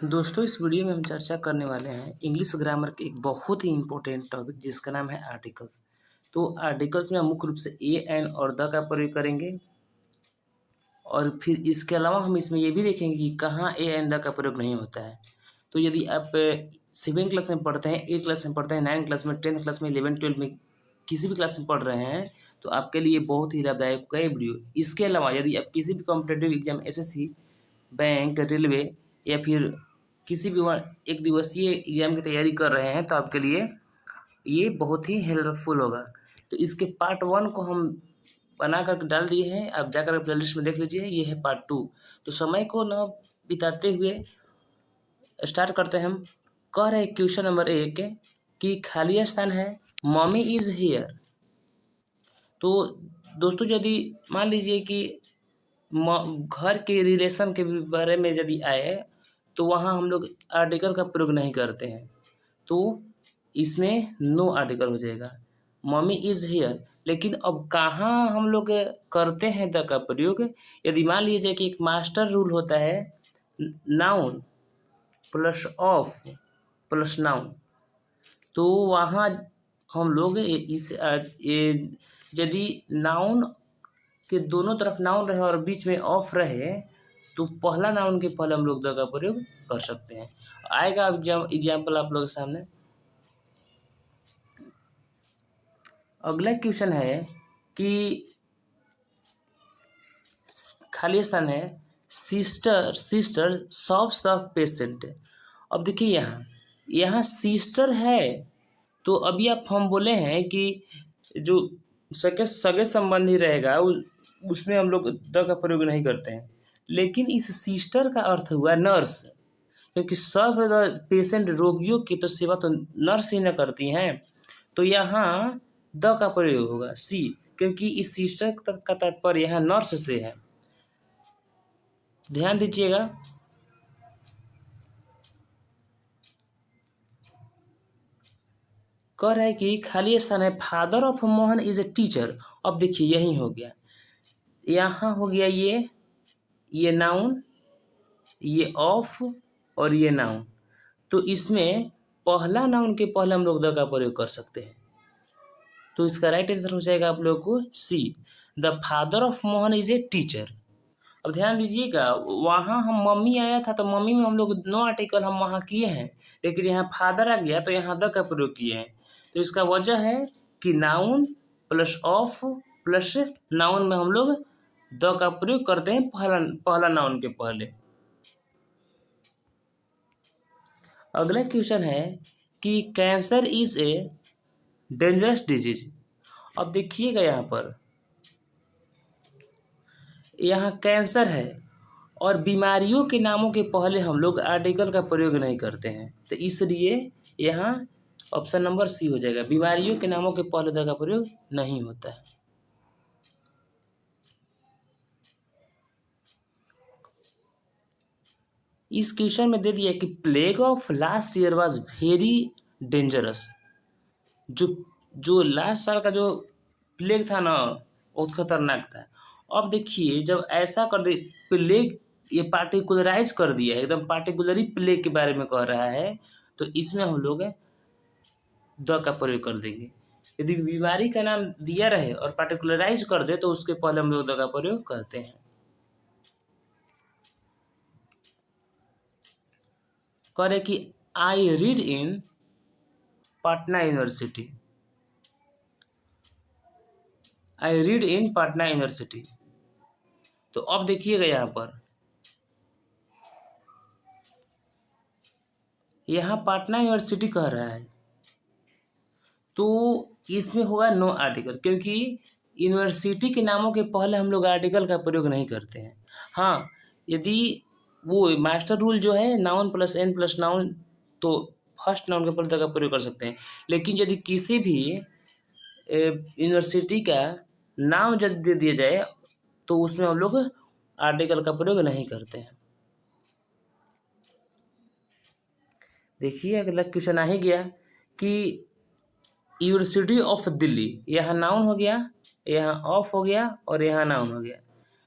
दोस्तों इस वीडियो में हम चर्चा करने वाले हैं इंग्लिश ग्रामर के एक बहुत ही इम्पोर्टेंट टॉपिक जिसका नाम है आर्टिकल्स। तो आर्टिकल्स में हम मुख्य रूप से ए एन और द का प्रयोग करेंगे और फिर इसके अलावा हम इसमें ये भी देखेंगे कि कहाँ ए एन द का प्रयोग नहीं होता है। तो यदि आप 7 क्लास में पढ़ते हैं, 8 क्लास में पढ़ते हैं, 9 क्लास में, 10th क्लास में, 11 12 में किसी भी क्लास में पढ़ रहे हैं तो आपके लिए बहुत ही लाभदायक होगा ये वीडियो। इसके अलावा यदि आप किसी भी competitive exam SSC, bank, railway या फिर किसी भी एक दिवसीय एग्जाम की तैयारी कर रहे हैं तो आपके लिए ये बहुत ही हेल्पफुल होगा। तो इसके पार्ट 1 को हम बना कर डाल दिए हैं, आप जाकर प्ले लिस्ट में देख लीजिए। ये है पार्ट 2। तो समय को न बिताते हुए स्टार्ट करते हैं। हम कह रहे हैं क्वेश्चन नंबर 1 कि खाली स्थान है, मम्मी इज हियर। तो दोस्तों यदि मान लीजिए कि घर के रिलेशन के बारे में यदि आए तो वहाँ हम लोग आर्टिकल का प्रयोग नहीं करते हैं, तो इसमें नो आर्टिकल हो जाएगा, मम्मी इज़ हियर। लेकिन अब कहाँ हम लोग करते हैं द का प्रयोग? यदि मान लीजिए कि एक मास्टर रूल होता है, noun plus of plus noun, तो वहाँ हम लोग यदि नाउन के दोनों तरफ नाउन रहे और बीच में ऑफ रहे तो पहला नाउन के पहले हम लोग द का प्रयोग कर सकते हैं। आएगा एग्जाम्पल आप लोग के सामने। अगला क्वेश्चन है कि खाली स्थान है, सिस्टर सॉफ्स द पेशेंट। अब देखिए यहाँ सिस्टर है, तो अभी हम बोले हैं कि जो सगे संबंधी रहेगा उसमें हम लोग द का प्रयोग नहीं करते हैं। लेकिन इस सिस्टर का अर्थ हुआ नर्स, क्योंकि सब पेशेंट रोगियों की तो सेवा तो नर्स ही न करती हैं। तो यहाँ द का प्रयोग होगा सी, क्योंकि इस सिस्टर का तात्पर्य यहाँ नर्स से है। ध्यान दीजिएगा। कह रहा है कि खाली स्थान है, father of Mohan is a teacher. अब देखिए यही हो गया, यहाँ हो गया ये नाउन, ये ऑफ और ये नाउन। तो इसमें पहला नाउन के पहले हम लोग द का प्रयोग कर सकते हैं। तो इसका राइट आंसर हो जाएगा आप लोग को C, the father of Mohan is a teacher. अब ध्यान दीजिएगा, वहाँ हम मम्मी आया था तो मम्मी में हम लोग नो आर्टिकल हम वहाँ किए हैं, लेकिन यहाँ फादर आ गया तो यहाँ द का प्रयोग किए हैं। तो इसका वजह है कि noun plus of plus noun में हम लोग द का प्रयोग करते हैं पहला नाउन के पहले। अगला क्वेश्चन है कि cancer is a dangerous disease. अब देखिएगा यहाँ कैंसर है और बीमारियों के नामों के पहले हम लोग आर्टिकल का प्रयोग नहीं करते हैं, तो इसलिए यहाँ ऑप्शन नंबर सी हो जाएगा, बीमारियों के नामों के पहले द का प्रयोग नहीं होता है। इस क्वेश्चन में दे दिया कि plague of last year was very dangerous. जो लास्ट साल का जो प्लेग था ना बहुत खतरनाक था। अब देखिए जब ऐसा कर दे, प्लेग ये पार्टिकुलराइज कर दिया है, एकदम पार्टिकुलरली प्लेग के बारे में कह रहा है, तो इसमें हम लोग द का प्रयोग कर देंगे। यदि बीमारी का नाम दिया रहे और पार्टिकुलराइज कर दे तो उसके पहले हम लोग द का प्रयोग करते हैं। करे कि I read in Patna university, I read in Patna university. तो अब देखिएगा यहाँ पटना यूनिवर्सिटी कह रहा है, तो इसमें होगा नो आर्टिकल, क्योंकि यूनिवर्सिटी के नामों के पहले हम लोग आर्टिकल का प्रयोग नहीं करते हैं। हाँ, यदि वो मास्टर रूल जो है noun plus n plus noun, तो फर्स्ट नाउन के पहले का प्रयोग कर सकते हैं। लेकिन यदि किसी भी यूनिवर्सिटी का नाम जब दे दिया जाए तो उसमें हम लोग आर्टिकल का प्रयोग नहीं करते हैं। देखिए अगला क्वेश्चन आ ही गया कि यूनिवर्सिटी ऑफ दिल्ली, यहाँ नाउन हो गया, यहाँ ऑफ हो गया और यहाँ नाउन हो गया,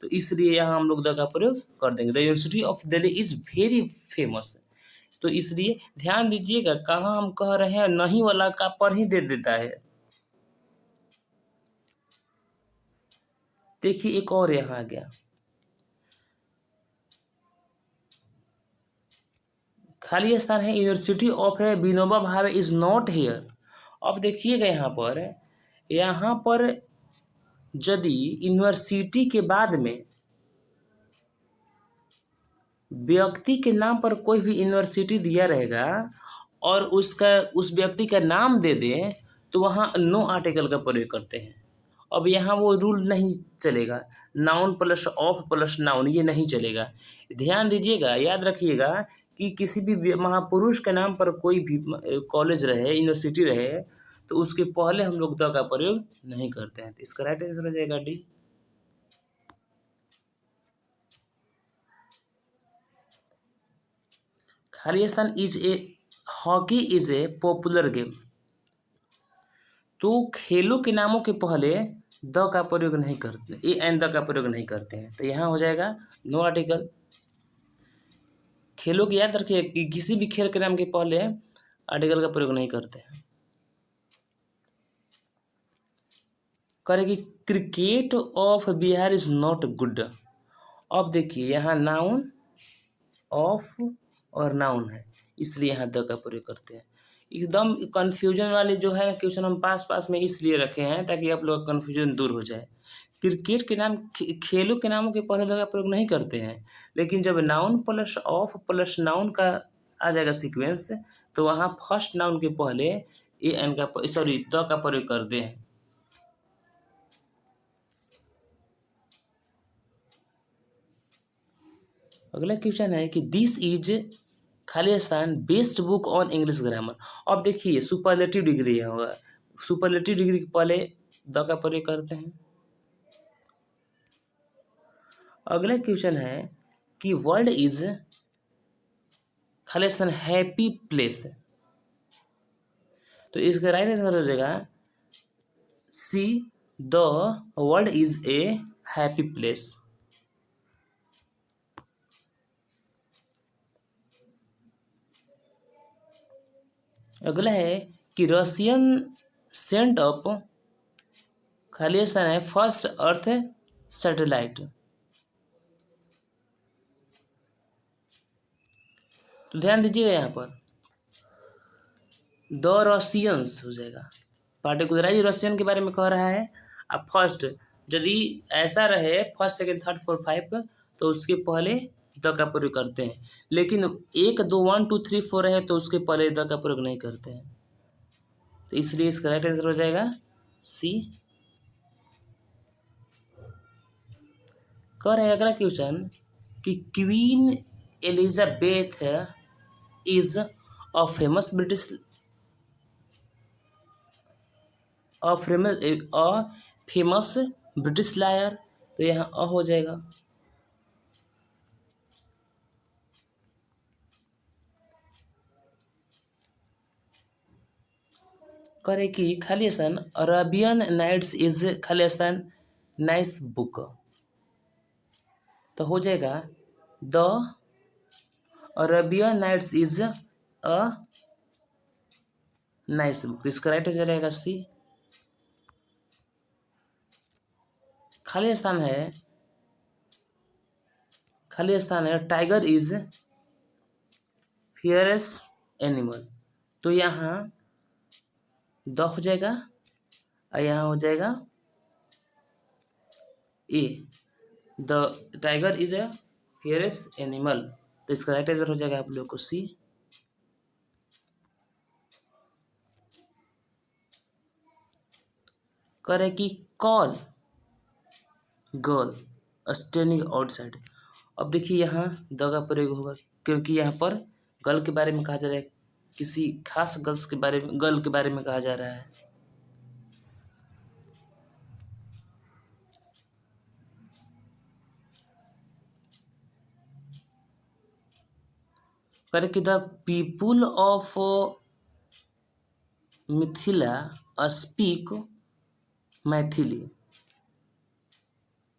तो इसलिए यहाँ हम लोग द का प्रयोग कर देंगे। The university of Delhi is very famous. तो इसलिए ध्यान दीजिएगा कहाँ हम कह रहे हैं नहीं वाला का पर ही दे देता है। देखिए एक और यहाँ आ गया, खाली स्थान है, यूनिवर्सिटी ऑफ है Vinoba Bhave is not here. अब देखिएगा यहाँ पर यदि यूनिवर्सिटी के बाद में व्यक्ति के नाम पर कोई भी यूनिवर्सिटी दिया रहेगा और उस व्यक्ति का नाम दे दें तो वहाँ नो आर्टिकल का प्रयोग करते हैं। अब यहाँ वो रूल नहीं चलेगा, noun plus of plus noun ये नहीं चलेगा। ध्यान दीजिएगा, याद रखिएगा कि किसी भी महापुरुष के नाम पर कोई भी कॉलेज रहे, यूनिवर्सिटी रहे, तो उसके पहले हम लोग द का प्रयोग नहीं करते हैं। तो इसका राइट आंसर हो जाएगा डी। खाली स्थान hockey is a popular game. तो खेलों के नामों के पहले द का प्रयोग नहीं करते, ए एंड द का प्रयोग नहीं करते हैं। तो यहाँ हो जाएगा नो आर्टिकल। खेलों की याद रखिए कि किसी भी खेल के नाम के पहले आर्टिकल का प्रयोग नहीं करते हैं। करेगी cricket of Bihar is not good. अब देखिए यहाँ नाउन ऑफ और नाउन है, इसलिए यहाँ द का प्रयोग करते हैं। एकदम कन्फ्यूजन वाले जो है क्वेश्चन हम पास में इसलिए रखे हैं ताकि आप लोग का कन्फ्यूजन दूर हो जाए। क्रिकेट के नाम खेलों के नामों के पहले द का प्रयोग नहीं करते हैं, लेकिन जब noun plus of plus noun का आ जाएगा सीक्वेंस तो वहाँ फर्स्ट नाउन के पहले ए एन का द का प्रयोग करते हैं। अगला क्वेश्चन है कि दिस इज खाली स्थान best book on English grammar. अब देखिए सुपरलेटिव डिग्री है, होगा सुपरलेटिव डिग्री के पहले द का प्रयोग करते हैं। अगला क्वेश्चन है कि वर्ल्ड इज खाली स्थान हैप्पी प्लेस। तो इसका राइट आंसर हो जाएगा C, the world is a happy place. अगला है कि रशियन सेंट अप खाली स्थान है फर्स्ट अर्थ सैटेलाइट। तो ध्यान दीजिएगा यहाँ पर द रशियंस हो जाएगा, पार्टिकुलराइज रशियन के बारे में कह रहा है। अब फर्स्ट यदि ऐसा रहे first second third fourth five तो उसके पहले द का प्रयोग करते हैं, लेकिन 1 2 1 2 3 4 रहे तो उसके पहले द का प्रयोग नहीं करते हैं। तो इसलिए इसका राइट आंसर हो जाएगा सी। कह रहे अगला क्वेश्चन कि Queen Elizabeth is a famous British liar. तो यहाँ अ हो जाएगा। करे कि खाली स्थान अरेबियन नाइट्स इज खाली स्थान नाइस बुक। तो हो जाएगा the Arabian Nights is a nice book. इसका राइट हो जाएगा सी। खाली स्थान है टाइगर इज फियरेस एनिमल। तो यहाँ द हो जाएगा और यहाँ हो जाएगा A, the tiger is a fierce animal. तो इसका राइट आंसर हो जाएगा आप लोग को सी। करे कि कॉल गर्ल स्टैंडिंग आउटसाइड। अब देखिए यहाँ द का प्रयोग होगा क्योंकि यहाँ पर गर्ल के बारे में कहा जा रहा है, किसी खास गर्ल के बारे में कहा जा रहा है। करे कि the people of Mithila speak Maithili.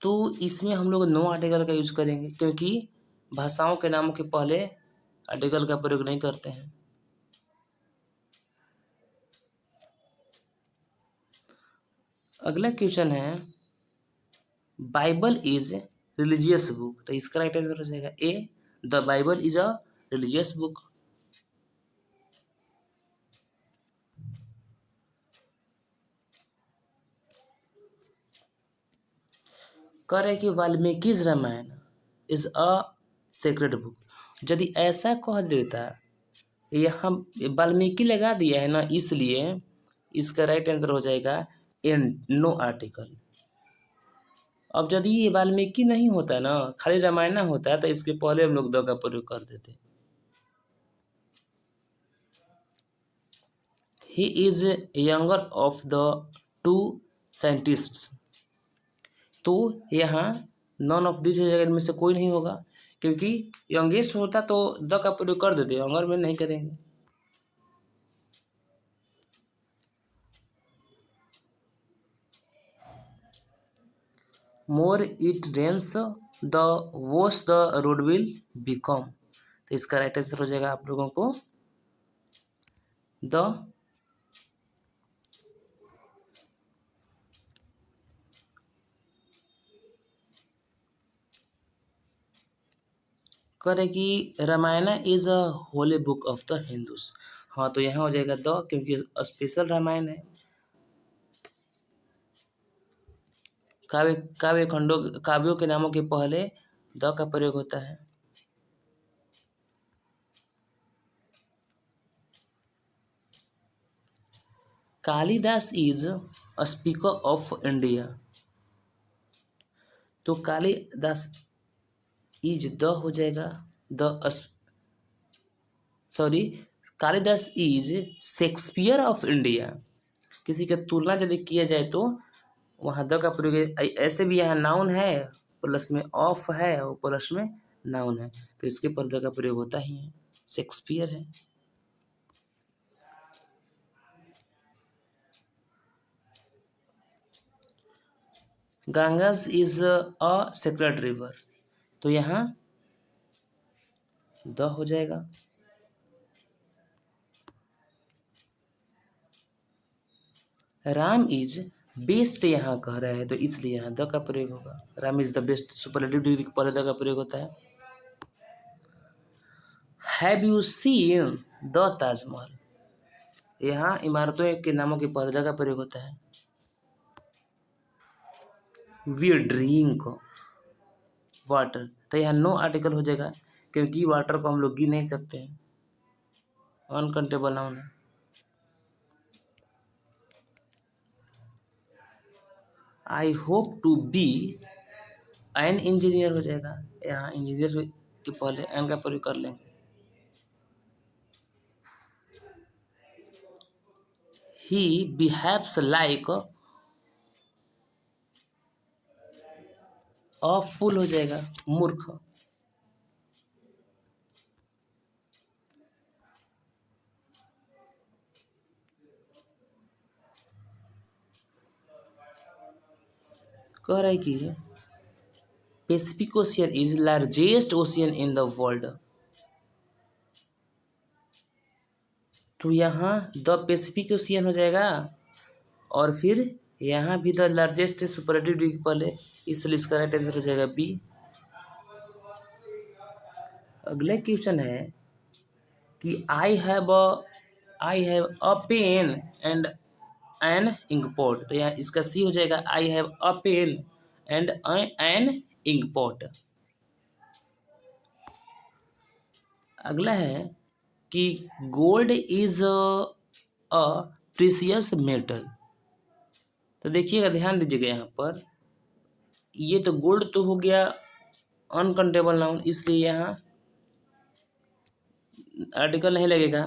तो इसमें हम लोग नो आर्टिकल का यूज करेंगे क्योंकि भाषाओं के नामों के पहले आर्टिकल का प्रयोग नहीं करते हैं। अगला क्वेश्चन है बाइबल इज रिलीजियस बुक, तो इसका राइट आंसर हो जाएगा A, the Bible is a religious book. कह रहे कि Valmiki Ramayan is a sacred book. यदि ऐसा कह देता, यहाँ वाल्मीकि लगा दिया है ना, इसलिए इसका राइट आंसर हो जाएगा इन नो आर्टिकल। अब यदि ये वाल्मीकि नहीं होता ना, खाली रामायण होता है, तो इसके पहले हम लोग द का प्रयोग कर देते। He is younger of the two scientists, तो यहाँ नॉन ऑफ दिस हो जाएगा, इनमें से कोई नहीं होगा, क्योंकि यंगेस्ट होता तो द का प्रयोग कर देते, यंगर में नहीं करेंगे। More it rains the worse the road will become, तो इसका राइट आंसर हो जाएगा आप लोगों को द। करे कि Ramayana is a holy book of the Hindus, हाँ तो यहाँ हो जाएगा द, क्योंकि स्पेशल रामायण है। काव्य खंडों, काव्यों के नामों के पहले द का प्रयोग होता है। Kalidas is a speaker of India, तो कालिदास इज द हो जाएगा the, sorry, Kalidas is Shakespeare of India. किसी का तुलना यदि किया जाए तो वहाँ द का प्रयोग ऐसे भी यहाँ नाउन है, प्लस में ऑफ है और प्लस में नाउन है, तो इसके पर द का प्रयोग होता ही है, शेक्सपियर है। Gangas is a sacred river, तो यहाँ द हो जाएगा। राम इज बेस्ट यहाँ कह रहा है, तो इसलिए यहाँ द का प्रयोग होगा। Ram is the best, superlative degree के पहले द का प्रयोग होता है। Have you seen the Taj Mahal, यहाँ इमारतों के नामों के पहले द का प्रयोग होता है। वी ड्रिंक वाटर, तो यहाँ नो आर्टिकल हो जाएगा, क्योंकि वाटर को हम लोग गिन नहीं सकते हैं, अनकाउंटेबल नाउन है। I hope to be an engineer हो जाएगा, यहाँ इंजीनियर के पहले एन का प्रयोग कर लेंगे। ही बिहेव्स लाइक अ फूल हो जाएगा, मूर्ख। कह रहा है कि Pacific ocean is largest ocean in the world, तो यहाँ द पैसिफिक ओशियन हो जाएगा, और फिर यहाँ भी द लार्जेस्ट सुपरलेटिव डिग्री पहले, इसलिए इसका राइट आंसर हो जाएगा बी। अगला क्वेश्चन है कि I have a pen and an inkpot, तो यहाँ इसका सी हो जाएगा I have a pen and an inkpot. अगला है कि gold is a precious metal, तो देखिएगा, ध्यान दीजिएगा, यहाँ पर ये तो गोल्ड तो हो गया अनकाउंटेबल नाउन, इसलिए यहाँ आर्टिकल नहीं लगेगा,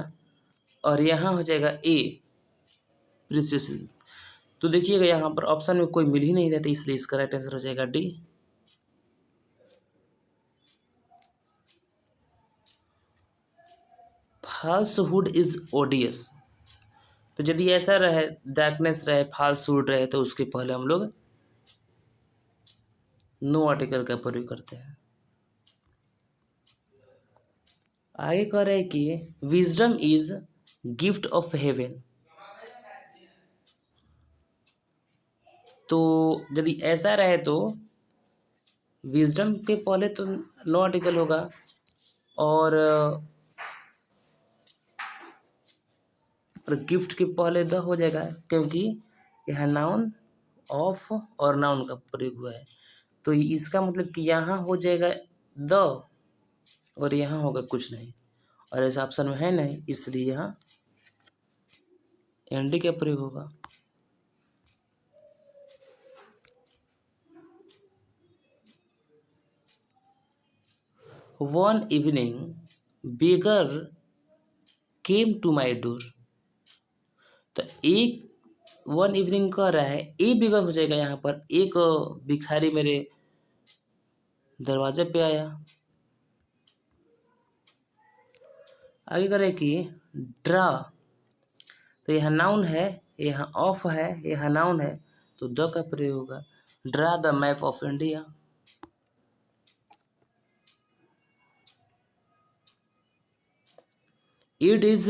और यहाँ हो जाएगा ए प्रीसियस। तो देखिएगा यहाँ पर ऑप्शन में कोई मिल ही नहीं रहता, इसलिए इसका राइट आंसर हो जाएगा डी। फॉल्सहुड इज ओडियस, तो यदि ऐसा रहे, डार्कनेस रहे, फॉल्सहुड रहे, तो उसके पहले हम लोग नो आर्टिकल का प्रयोग करते हैं। आगे कह रहे हैं कि wisdom is gift of haven. तो यदि ऐसा रहे तो विजडम के पहले तो नो आर्टिकल होगा और गिफ्ट के पहले द हो जाएगा, क्योंकि यह नाउन ऑफ और नाउन का प्रयोग हुआ है। तो इसका मतलब कि यहाँ हो जाएगा द और यहाँ होगा कुछ नहीं, और ऐसा ऑप्शन में है नहीं, इसलिए यहाँ एनडी का प्रयोग होगा। One evening beggar came to my door. तो एक वन इवनिंग कह रहा है, ए बेगर हो जाएगा यहाँ पर, एक भिखारी मेरे दरवाजे पे आया। आगे करें कि ड्रा, तो यह नाउन है, यहाँ ऑफ है, यह नाउन है, तो द का प्रयोग होगा। Draw the map of India. It is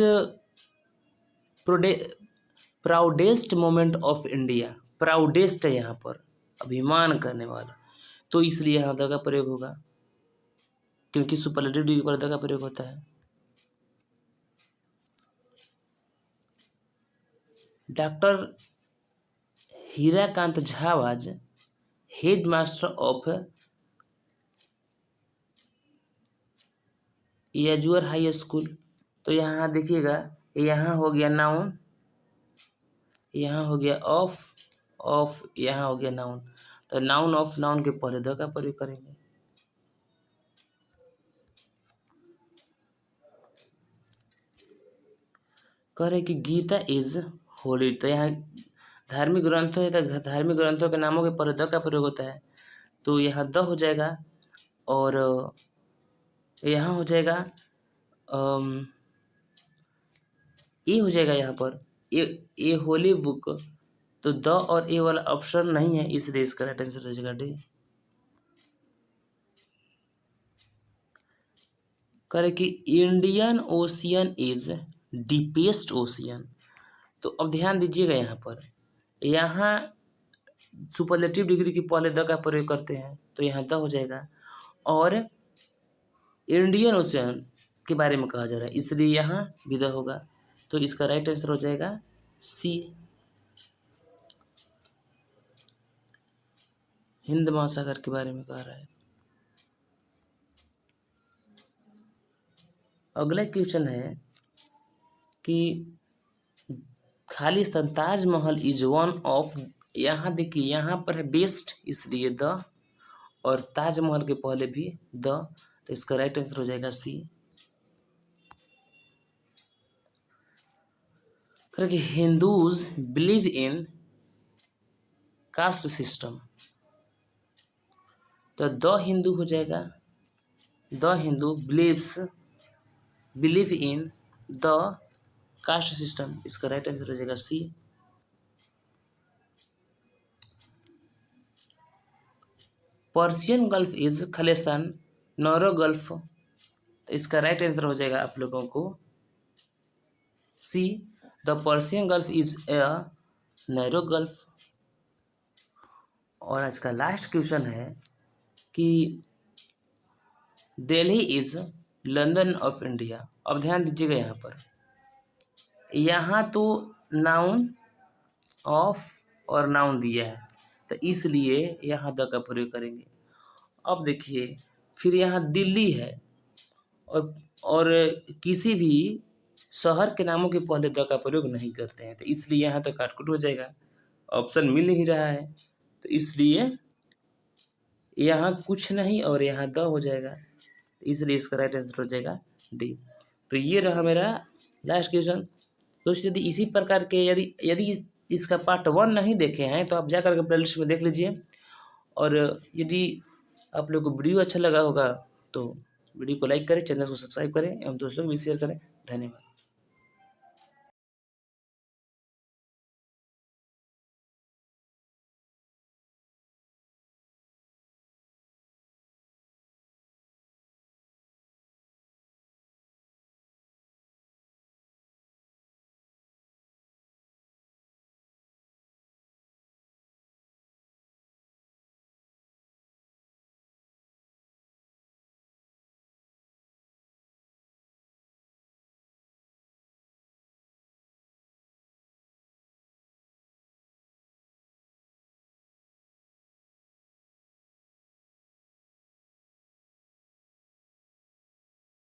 proudest moment of India. Proudest है यहाँ पर, अभिमान करने वाला, तो इसलिए यहाँ द का प्रयोग होगा, क्योंकि सुपरलेटिव डिग्री पर द का प्रयोग होता है। Doctor Hirakant Jha was head master of Yajuar high school. तो यहाँ देखिएगा, यहाँ हो गया नाउन, यहाँ हो गया ऑफ यहाँ हो गया नाउन, तो नाउन ऑफ नाउन के पहले द का प्रयोग करेंगे। कह रहे कि गीता इज होली, तो यहाँ धार्मिक ग्रंथों है, तो धार्मिक ग्रंथों के नामों के पहले द का प्रयोग होता है, तो यहाँ द हो जाएगा, और यहाँ हो जाएगा ए हो जाएगा यहाँ पर, ए होली बुक, तो द और ए वाला ऑप्शन नहीं है, इसलिए इसका राइट आंसर हो जाएगा डी। करे कि Indian ocean is deepest ocean. तो अब ध्यान दीजिएगा, यहाँ सुपरलेटिव डिग्री के पहले द का प्रयोग करते हैं, तो यहाँ द हो जाएगा, और इंडियन ओशियन के बारे में कहा जा रहा है, इसलिए यहाँ भी द होगा, तो इसका राइट आंसर हो जाएगा सी। हिंद महासागर के बारे में कह रहा है। अगला क्वेश्चन है कि खाली स्थान ताजमहल इज वन ऑफ, यहाँ देखिए यहाँ पर है बेस्ट, इसलिए द, और ताजमहल के पहले भी द, तो इसका राइट आंसर हो जाएगा सी। क्योंकि Hindus believe in caste system, तो द हिंदू हो जाएगा, the Hindu believe in the caste system, इसका राइट आंसर हो जाएगा सी। पर्शियन गल्फ इज खालिस्तान नैरो गल्फ, तो इसका राइट आंसर हो जाएगा आप लोगों को C, the Persian Gulf is a narrow gulf. और आज का लास्ट क्वेश्चन है कि Delhi is London of India. अब ध्यान दीजिएगा, यहाँ तो नाउन ऑफ और नाउन दिया है, तो इसलिए यहाँ द का प्रयोग करेंगे। अब देखिए, फिर यहाँ दिल्ली है, और किसी भी शहर के नामों के पहले द का प्रयोग नहीं करते हैं, तो इसलिए यहाँ तो काटकुट हो जाएगा, ऑप्शन मिल नहीं रहा है, तो इसलिए यहाँ कुछ नहीं और यहाँ द हो जाएगा, तो इसलिए इसका राइट आंसर हो जाएगा डी। तो ये रहा मेरा लास्ट क्वेश्चन। दोस्तों, यदि इसी प्रकार के यदि इसका पार्ट 1 नहीं देखे हैं तो आप जा करके प्लेलिस्ट में देख लीजिए, और यदि आप लोग को वीडियो अच्छा लगा होगा तो वीडियो को लाइक करें, चैनल को सब्सक्राइब करें एवं दोस्तों को भी शेयर करें। धन्यवाद।